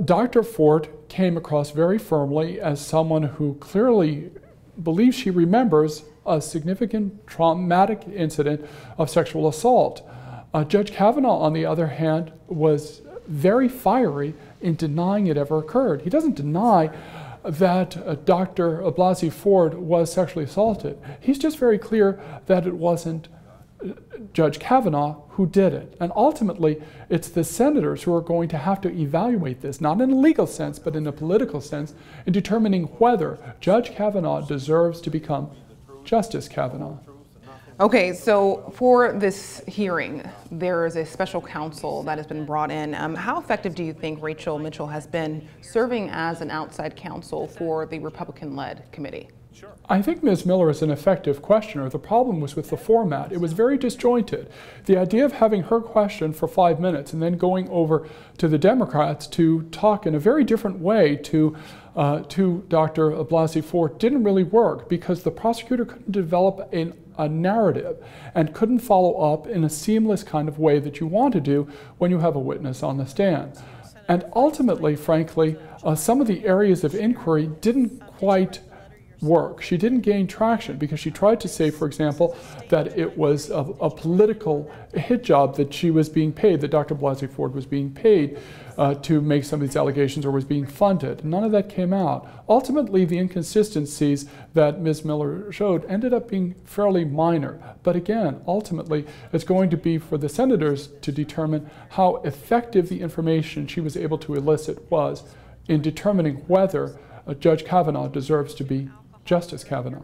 Dr. Ford came across very firmly as someone who clearly believes she remembers a significant traumatic incident of sexual assault. Judge Kavanaugh, on the other hand, was very fiery in denying it ever occurred. He doesn't deny that Dr. Blasey Ford was sexually assaulted. He's just very clear that it wasn't Judge Kavanaugh who did it. And ultimately, it's the senators who are going to have to evaluate this, not in a legal sense, but in a political sense, in determining whether Judge Kavanaugh deserves to become Justice Kavanaugh. Okay, so for this hearing, there is a special counsel that has been brought in. How effective do you think Rachel Mitchell has been serving as an outside counsel for the Republican-led committee? I think Ms. Miller is an effective questioner. The problem was with the format. It was very disjointed. The idea of having her question for 5 minutes and then going over to the Democrats to talk in a very different way to Dr. Blasey Ford didn't really work, because the prosecutor couldn't develop a narrative and couldn't follow up in a seamless kind of way that you want to do when you have a witness on the stand. And ultimately, frankly, some of the areas of inquiry didn't quite work. She didn't gain traction because she tried to say, for example, that it was a political hit job that she was being paid, that Dr. Blasey Ford was being paid to make some of these allegations, or was being funded. None of that came out. Ultimately, the inconsistencies that Ms. Miller showed ended up being fairly minor. But again, ultimately, it's going to be for the senators to determine how effective the information she was able to elicit was in determining whether Judge Kavanaugh deserves to be Justice Kavanaugh.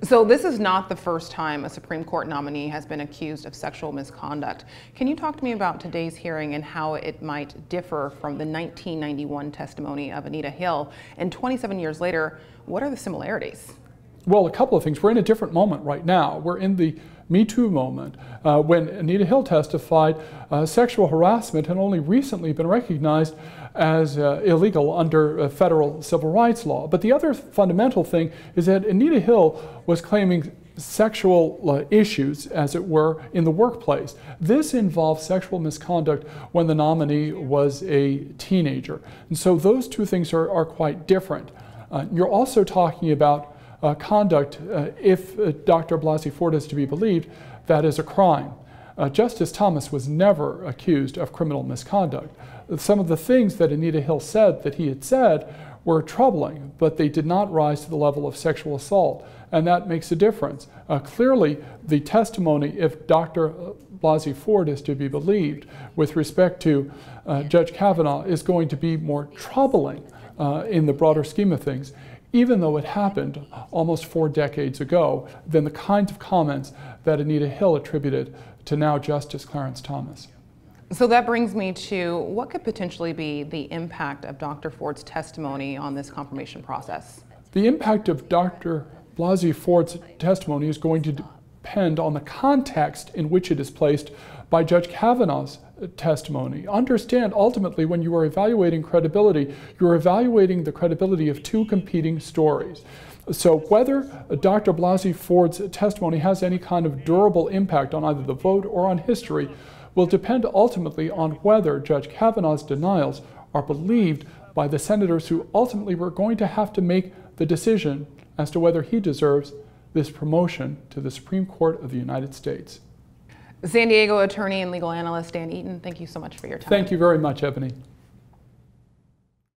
So this is not the first time a Supreme Court nominee has been accused of sexual misconduct. Can you talk to me about today's hearing and how it might differ from the 1991 testimony of Anita Hill? And 27 years later, what are the similarities? Well, a couple of things. We're in a different moment right now. We're in the Me Too moment. When Anita Hill testified, sexual harassment had only recently been recognized as illegal under federal civil rights law. But the other fundamental thing is that Anita Hill was claiming sexual issues, as it were, in the workplace. This involved sexual misconduct when the nominee was a teenager. And so those two things are quite different. You're also talking about conduct, if Dr. Blasey Ford is to be believed, that is a crime. Justice Thomas was never accused of criminal misconduct. Some of the things that Anita Hill said that he had said were troubling, but they did not rise to the level of sexual assault, and that makes a difference. Clearly, the testimony, if Dr. Blasey Ford is to be believed, with respect to Judge Kavanaugh, is going to be more troubling in the broader scheme of things, even though it happened almost 4 decades ago, than the kinds of comments that Anita Hill attributed to now Justice Clarence Thomas. So that brings me to what could potentially be the impact of Dr. Ford's testimony on this confirmation process? The impact of Dr. Blasey Ford's testimony is going to depend on the context in which it is placed by Judge Kavanaugh's testimony. Understand, ultimately, when you are evaluating credibility, you are evaluating the credibility of 2 competing stories. So whether Dr. Blasey Ford's testimony has any kind of durable impact on either the vote or on history will depend ultimately on whether Judge Kavanaugh's denials are believed by the senators who ultimately were going to have to make the decision as to whether he deserves this promotion to the Supreme Court of the United States. San Diego attorney and legal analyst Dan Eaton, thank you so much for your time. Thank you very much, Ebony.